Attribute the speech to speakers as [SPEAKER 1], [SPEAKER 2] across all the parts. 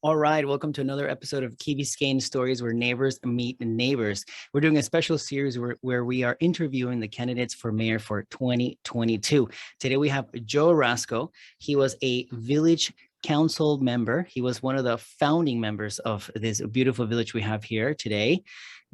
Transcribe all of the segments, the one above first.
[SPEAKER 1] All right, welcome to another episode of Key Biscayne Stories, where neighbors meet neighbors. We're doing a special series where we are interviewing the candidates for mayor for 2022. Today we have Joe Rasco. He was a village council member. He was one of the founding members of this beautiful village we have here today.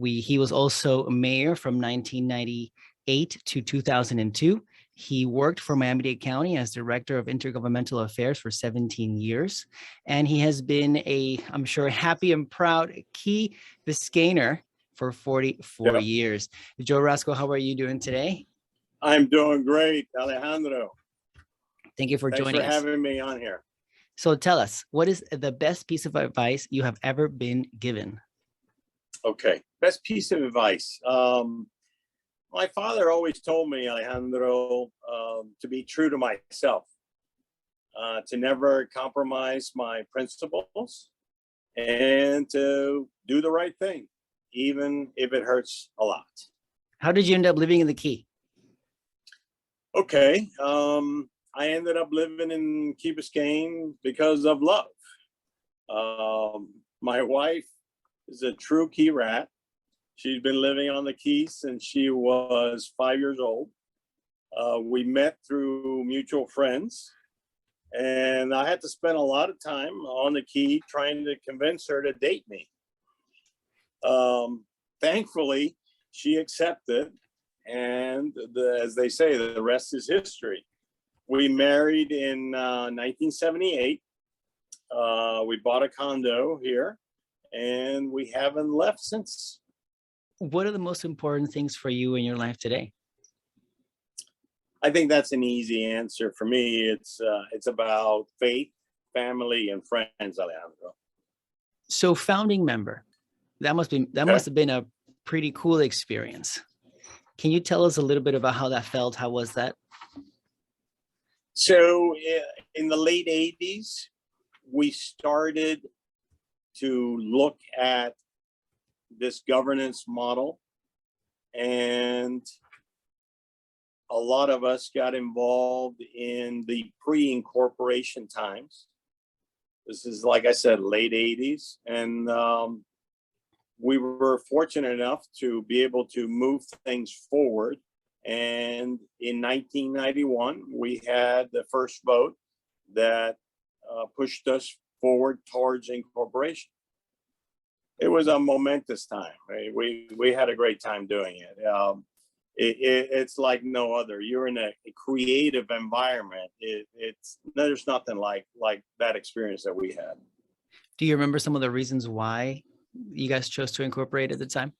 [SPEAKER 1] He was also mayor from 1998 to 2002. He worked for Miami-Dade County as Director of Intergovernmental Affairs for 17 years. And he has been I'm sure, happy and proud Key Biscayner for 44 years. Joe Rasco, how are you doing today?
[SPEAKER 2] I'm doing great, Alejandro.
[SPEAKER 1] Thank you for joining us.
[SPEAKER 2] Thanks for having me on here.
[SPEAKER 1] So tell us, what is the best piece of advice you have ever been given?
[SPEAKER 2] Okay, best piece of advice. My father always told me, Alejandro, to be true to myself, to never compromise my principles, and to do the right thing, even if it hurts a lot.
[SPEAKER 1] How did you end up living in the Key?
[SPEAKER 2] Okay, I ended up living in Key Biscayne because of love. My wife is a true Key rat. She's been living on the Keys since she was 5 years old. We met through mutual friends, and I had to spend a lot of time on the Key trying to convince her to date me. Thankfully, she accepted, and as they say, the rest is history. We married in 1978. We bought a condo here, and we haven't left since.
[SPEAKER 1] What are the most important things for you in your life today?
[SPEAKER 2] I think that's an easy answer for me. It's about faith, family, and friends, Alejandro.
[SPEAKER 1] So, founding member, that must have been a pretty cool experience. Can you tell us a little bit about how that felt? How was that?
[SPEAKER 2] So, in the late 80s, we started to look at this governance model, and a lot of us got involved in the pre-incorporation times. This is, like I said, late 80s, and we were fortunate enough to be able to move things forward. And in 1991, we had the first vote that pushed us forward towards incorporation. It was a momentous time. We had a great time doing it. It's like no other. You're in a creative environment. There's nothing like that experience that we had.
[SPEAKER 1] Do you remember some of the reasons why you guys chose to incorporate at the time?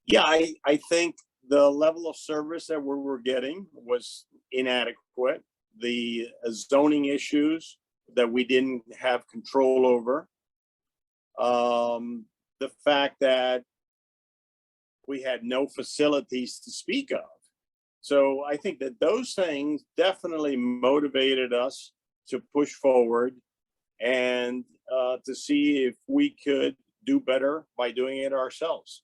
[SPEAKER 2] Yeah, I think the level of service that we were getting was inadequate. The zoning issues that we didn't have control over. The fact that we had no facilities to speak of. So I think that those things definitely motivated us to push forward and to see if we could do better by doing it ourselves.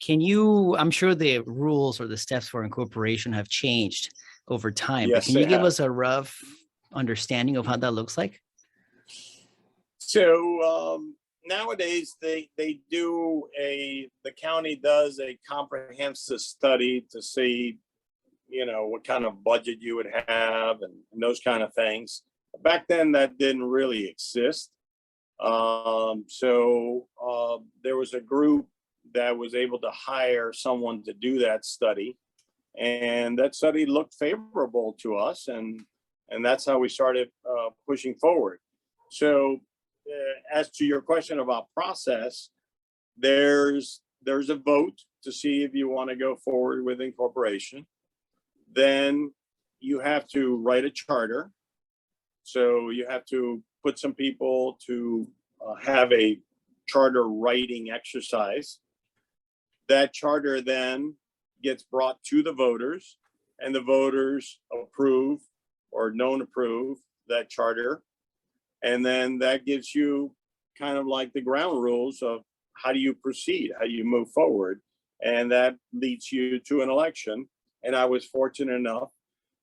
[SPEAKER 2] I'm sure the rules or the steps for incorporation have changed over time. Yes,
[SPEAKER 1] but can you give us a rough understanding of how that looks like?
[SPEAKER 2] So nowadays the county does a comprehensive study to see, what kind of budget you would have and those kind of things. Back then that didn't really exist. So there was a group that was able to hire someone to do that study, and that study looked favorable to us, and that's how we started pushing forward. So as to your question about process, there's a vote to see if you want to go forward with incorporation. Then you have to write a charter. So you have to put some people to have a charter writing exercise. That charter then gets brought to the voters, and the voters approve or don't approve that charter. And then that gives you kind of like the ground rules of how do you proceed, how do you move forward. And that leads you to an election. And I was fortunate enough,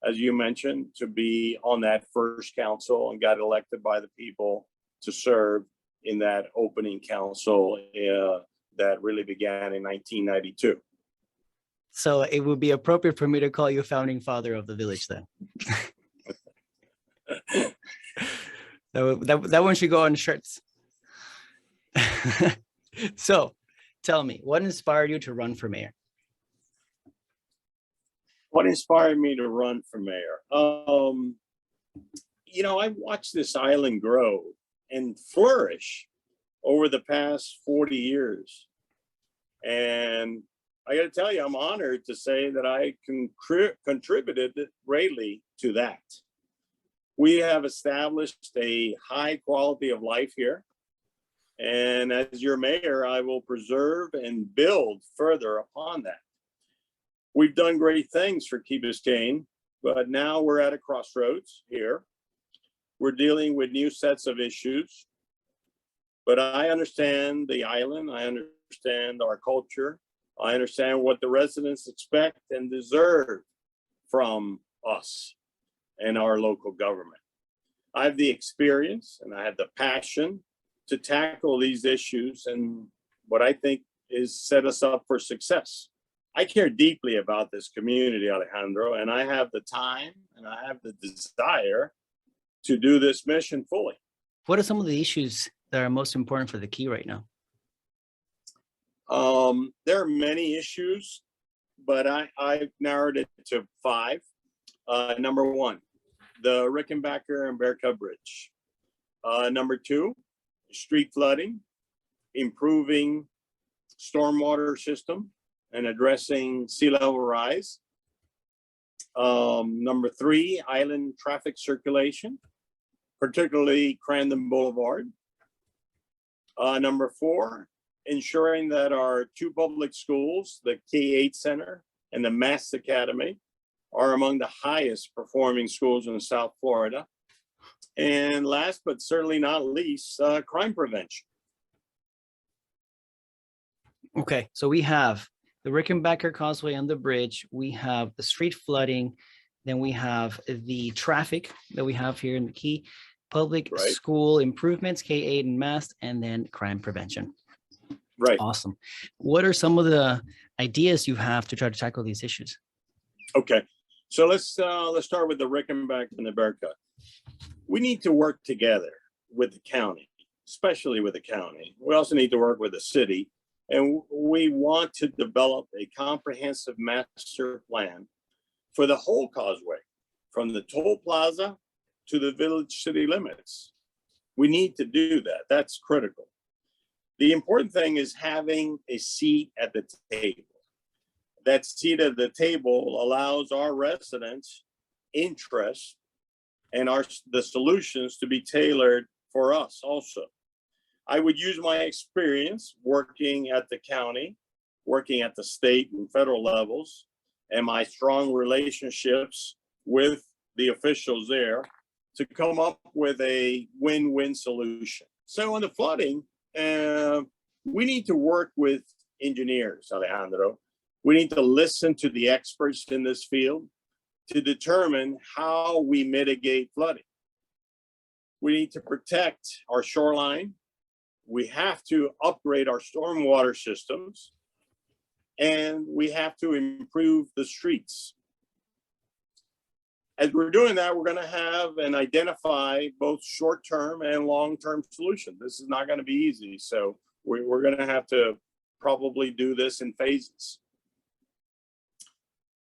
[SPEAKER 2] as you mentioned, to be on that first council and got elected by the people to serve in that opening council that really began in 1992.
[SPEAKER 1] So it would be appropriate for me to call you founding father of the village then. So that one should go on shirts. So tell me, what inspired you to run for mayor?
[SPEAKER 2] What inspired me to run for mayor? I watched this island grow and flourish over the past 40 years. And I got to tell you, I'm honored to say that I contributed greatly to that. We have established a high quality of life here. And as your mayor, I will preserve and build further upon that. We've done great things for Key Biscayne, but now we're at a crossroads here. We're dealing with new sets of issues. But I understand the island. I understand our culture. I understand what the residents expect and deserve from us and our local government. I have the experience and I have the passion to tackle these issues and what I think is set us up for success. I care deeply about this community, Alejandro, and I have the time and I have the desire to do this mission fully.
[SPEAKER 1] What are some of the issues that are most important for the Key right now?
[SPEAKER 2] There are many issues, but I narrowed it to 5. Number 1, the Rickenbacker and Bear Cub Bridge. Number 2, street flooding, improving stormwater system and addressing sea level rise. Number 3, island traffic circulation, particularly Crandon Boulevard. Number 4, ensuring that our 2 public schools, the K-8 Center and the Mass Academy, are among the highest performing schools in South Florida. And last but certainly not least, crime prevention.
[SPEAKER 1] Okay, so we have the Rickenbacker Causeway and the bridge. We have the street flooding. Then we have the traffic that we have here in the Key, public school improvements, K-8 and Mass, and then crime prevention.
[SPEAKER 2] Right.
[SPEAKER 1] Awesome. What are some of the ideas you have to try to tackle these issues?
[SPEAKER 2] Okay, so let's start with the Rickenbacker and the Bear Cub. We need to work together with the county, especially with the county. We also need to work with the city, and we want to develop a comprehensive master plan for the whole causeway, from the toll plaza to the village city limits. We need to do that. That's critical. The important thing is having a seat at the table. That seat at the table allows our residents' interest and the solutions to be tailored for us also. I would use my experience working at the county, working at the state and federal levels, and my strong relationships with the officials there to come up with a win-win solution. So on the flooding, we need to work with engineers, Alejandro. We need to listen to the experts in this field to determine how we mitigate flooding. We need to protect our shoreline. We have to upgrade our stormwater systems, and we have to improve the streets. As we're doing that, we're going to have and identify both short-term and long-term solutions. This is not going to be easy, so we're going to have to probably do this in phases.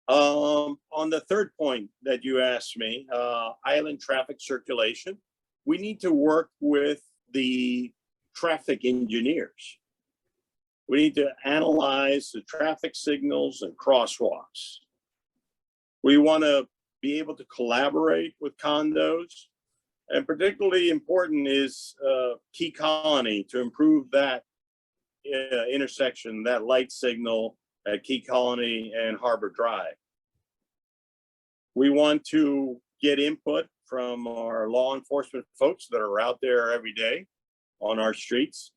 [SPEAKER 2] On the third point that you asked me, island traffic circulation, we need to work with the traffic engineers. We need to analyze the traffic signals and crosswalks. We want to be able to collaborate with condos, and particularly important is Key Colony to improve that intersection, that light signal at Key Colony and Harbor Drive. We want to get input from our law enforcement folks that are out there every day on our streets.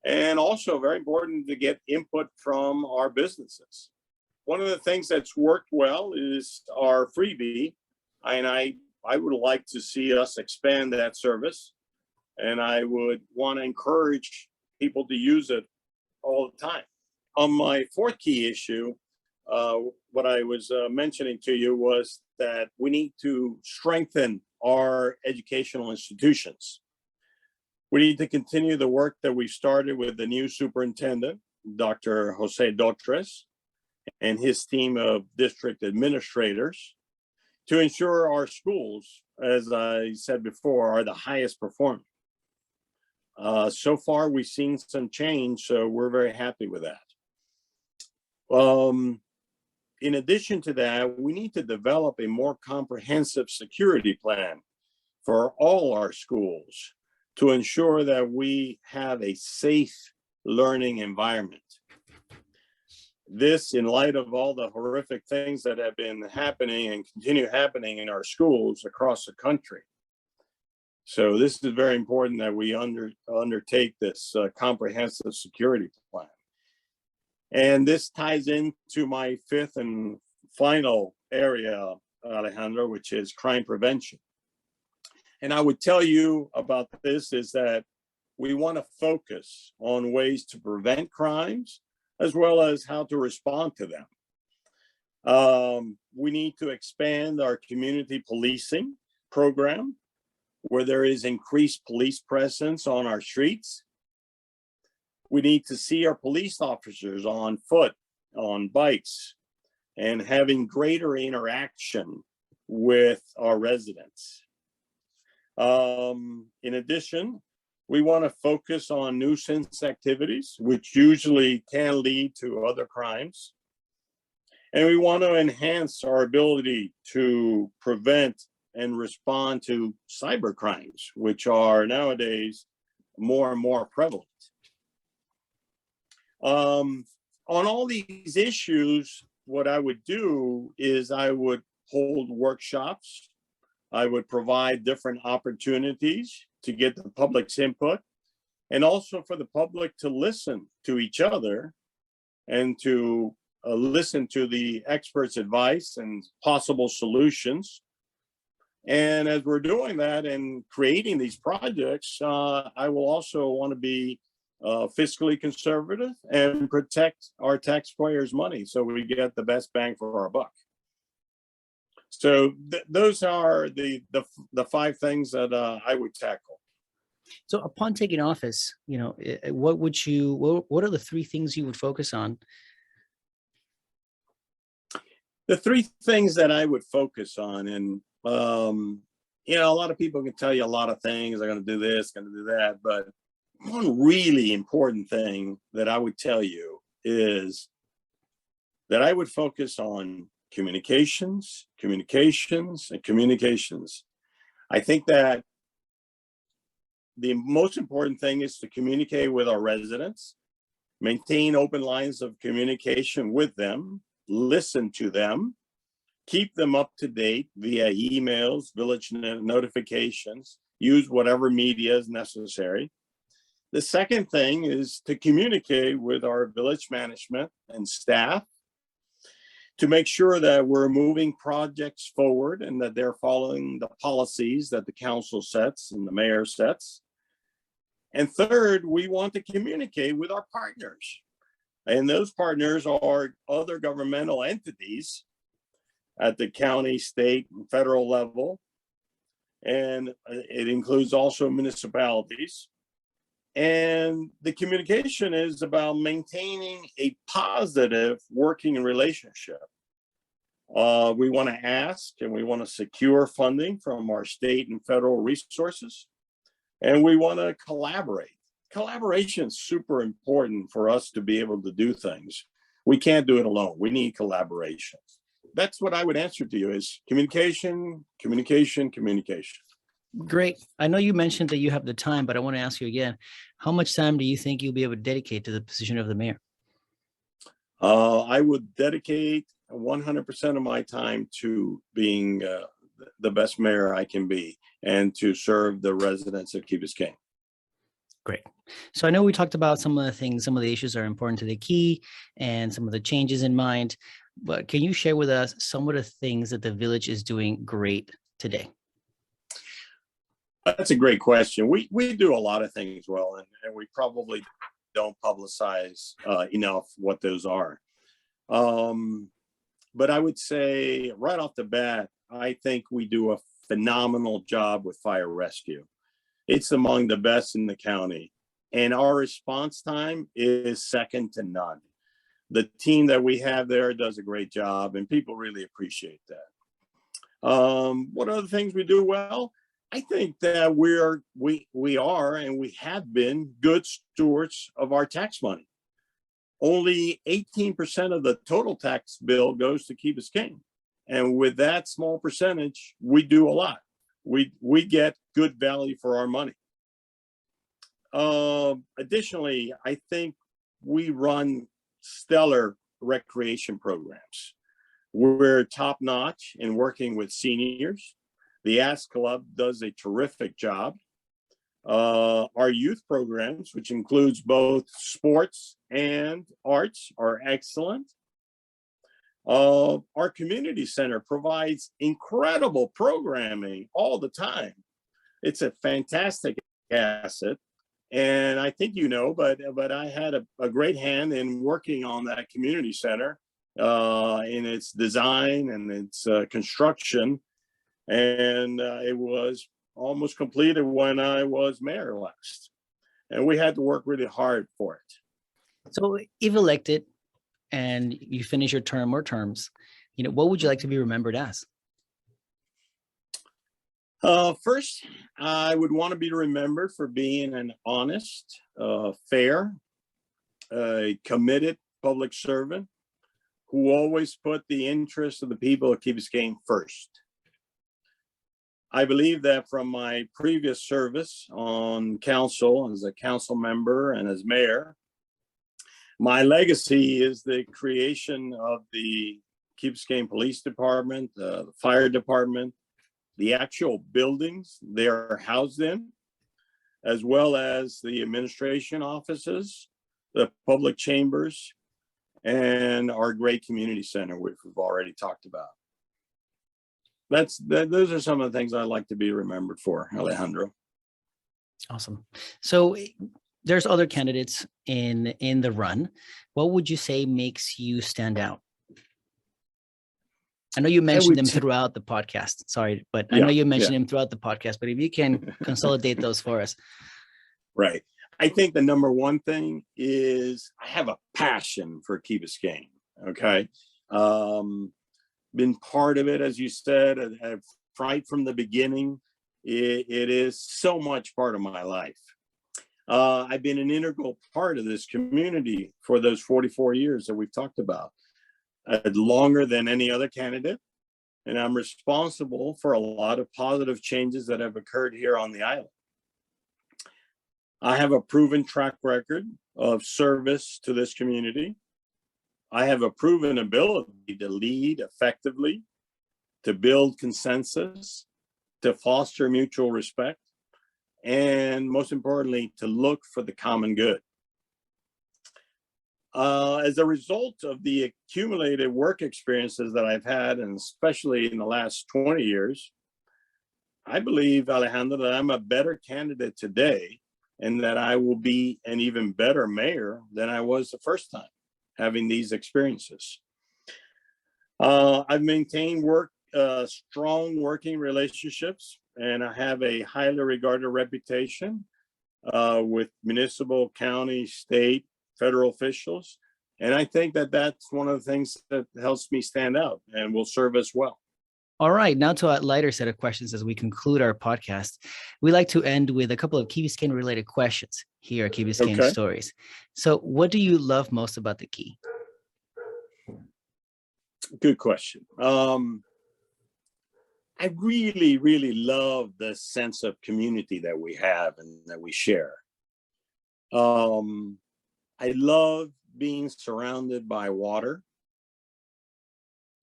[SPEAKER 2] And also very important to get input from our businesses. One of the things that's worked well is our freebie. And I would like to see us expand that service. and I would want to encourage people to use it all the time. On my fourth key issue, what I was mentioning to you was that we need to strengthen our educational institutions. We need to continue the work that we started with the new superintendent, Dr. Jose Dotres, and his team of district administrators to ensure our schools, as I said before, are the highest performing. So far, we've seen some change, so we're very happy with that. In addition to that, we need to develop a more comprehensive security plan for all our schools to ensure that we have a safe learning environment. This, in light of all the horrific things that have been happening and continue happening in our schools across the country. So this is very important that we undertake this comprehensive security plan. And this ties into my fifth and final area, Alejandro, which is crime prevention. And I would tell you about this is that we want to focus on ways to prevent crimes as well as how to respond to them. We need to expand our community policing program where there is increased police presence on our streets. We need to see our police officers on foot, on bikes, and having greater interaction with our residents. In addition, we want to focus on nuisance activities, which usually can lead to other crimes. And we want to enhance our ability to prevent and respond to cyber crimes, which are nowadays more and more prevalent. On all these issues, what I would do is I would hold workshops. I would provide different opportunities to get the public's input and also for the public to listen to each other and to listen to the experts' advice and possible solutions. And as we're doing that and creating these projects, I will also want to be fiscally conservative and protect our taxpayers' money so we get the best bang for our buck. So those are the 5 things that I would tackle.
[SPEAKER 1] So upon taking office, what are the 3 things you would focus on?
[SPEAKER 2] The 3 things that I would focus on, and a lot of people can tell you a lot of things. They're going to do this, going to do that, but one really important thing that I would tell you is that I would focus on communications, communications, and communications. I think that the most important thing is to communicate with our residents, maintain open lines of communication with them, listen to them, keep them up to date via emails, village notifications, use whatever media is necessary. The second thing is to communicate with our village management and staff to make sure that we're moving projects forward and that they're following the policies that the council sets and the mayor sets. And third, we want to communicate with our partners. And those partners are other governmental entities at the county, state, and federal level. And it includes also municipalities. And the communication is about maintaining a positive working relationship. We want to ask and we want to secure funding from our state and federal resources. And we want to collaborate. Collaboration is super important for us to be able to do things. We can't do it alone. We need collaboration. That's what I would answer to you is communication, communication, communication.
[SPEAKER 1] Great. I know you mentioned that you have the time, but I want to ask you again, how much time do you think you'll be able to dedicate to the position of the mayor?
[SPEAKER 2] I would dedicate 100% of my time to being the best mayor I can be and to serve the residents of Key Biscayne.
[SPEAKER 1] Great. So I know we talked about some of the things, some of the issues that are important to the Key and some of the changes in mind, but can you share with us some of the things that the village is doing great today?
[SPEAKER 2] That's a great question. We do a lot of things well, and we probably don't publicize enough what those are. But I would say right off the bat, I think we do a phenomenal job with fire rescue. It's among the best in the county, and our response time is second to none. The team that we have there does a great job, and people really appreciate that. What other things we do well? I think that we are and we have been good stewards of our tax money. Only 18% of the total tax bill goes to Key Biscayne. And with that small percentage, we do a lot. We get good value for our money. Additionally, I think we run stellar recreation programs. We're top notch in working with seniors. The Ask Club does a terrific job. Our youth programs, which includes both sports and arts, are excellent. Our community center provides incredible programming all the time. It's a fantastic asset. And I think you know, but I had a great hand in working on that community center, in its design and its construction. And it was almost completed when I was mayor last. And we had to work really hard for it.
[SPEAKER 1] So if elected and you finish your term or terms, what would you like to be remembered as?
[SPEAKER 2] First, I would want to be remembered for being an honest, fair, committed public servant who always put the interests of the people of Key Biscayne first. I believe that from my previous service on council, as a council member and as mayor, my legacy is the creation of the Key Biscayne Police Department, the fire department, the actual buildings they are housed in, as well as the administration offices, the public chambers, and our great community center, which we've already talked about. Those are some of the things I'd like to be remembered for, Alejandro.
[SPEAKER 1] Awesome. So there's other candidates in the run. What would you say makes you stand out? I know you mentioned them throughout the podcast. Sorry, but I know you mentioned them throughout the podcast, but if you can consolidate those for us.
[SPEAKER 2] Right. I think the number one thing is I have a passion for Key Biscayne. Okay. Been part of it, as you said, right from the beginning. It is so much part of my life. I've been an integral part of this community for those 44 years that we've talked about, longer than any other candidate. And I'm responsible for a lot of positive changes that have occurred here on the island. I have a proven track record of service to this community. I have a proven ability to lead effectively, to build consensus, to foster mutual respect, and most importantly, to look for the common good. As a result of the accumulated work experiences that I've had, and especially in the last 20 years, I believe, Alejandro, that I'm a better candidate today and that I will be an even better mayor than I was the first time having these experiences. I've maintained strong working relationships, and I have a highly regarded reputation with municipal, county, state, federal officials. And I think that that's one of the things that helps me stand out and will serve us well.
[SPEAKER 1] All right, now to a lighter set of questions as we conclude our podcast. We like to end with a couple of Key Biscayne related questions here at Key Biscayne Stories. So what do you love most about the Key?
[SPEAKER 2] Good question. I really, really love the sense of community that we have and that we share. I love being surrounded by water.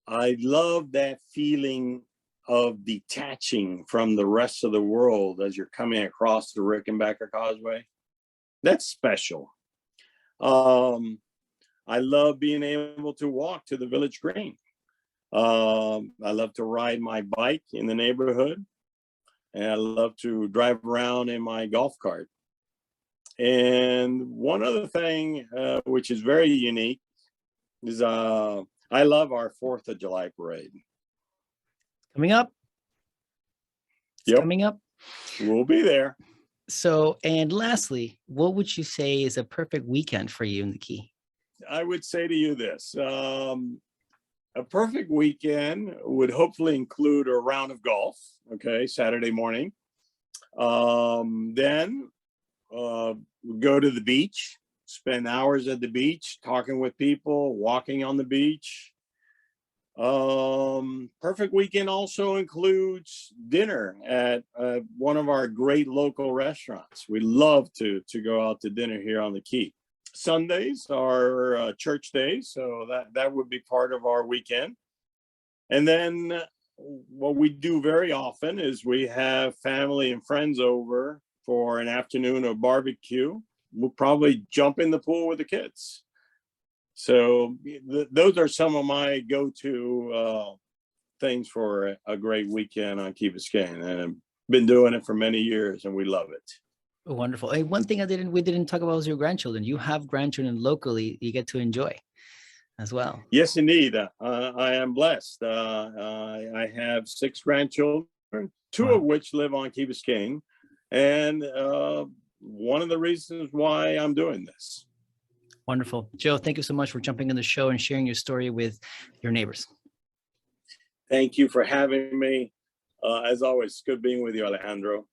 [SPEAKER 2] I love that feeling of detaching from the rest of the world as you're coming across the Rickenbacker Causeway. That's special. I love being able to walk to the Village Green. I love to ride my bike in the neighborhood. and I love to drive around in my golf cart. And one other thing, which is very unique, is I love our 4th of July parade.
[SPEAKER 1] Coming up. It's
[SPEAKER 2] Yep.
[SPEAKER 1] coming up.
[SPEAKER 2] We'll be there.
[SPEAKER 1] So, and lastly, what would you say is a perfect weekend for you in the Key?
[SPEAKER 2] I would say to you this, a perfect weekend would hopefully include a round of golf, okay, Saturday morning. Then go to the beach, spend hours at the beach, talking with people, walking on the beach. Perfect weekend also includes dinner at one of our great local restaurants. We love to go out to dinner here on the Key. Sundays are church days, so that would be part of our weekend. And then what we do very often is we have family and friends over for an afternoon of barbecue. We'll probably jump in the pool with the kids. So those are some of my go-to things for a great weekend on Key Biscayne, and I've been doing it for many years, and we love it.
[SPEAKER 1] Wonderful. Hey, one thing we didn't talk about was your grandchildren. You have grandchildren locally you get to enjoy as well.
[SPEAKER 2] Yes, indeed. I am blessed. I have 6 grandchildren, 2 of which live on Key Biscayne, and one of the reasons why I'm doing this.
[SPEAKER 1] Wonderful. Joe, thank you so much for jumping on the show and sharing your story with your neighbors.
[SPEAKER 2] Thank you for having me. As always, good being with you, Alejandro.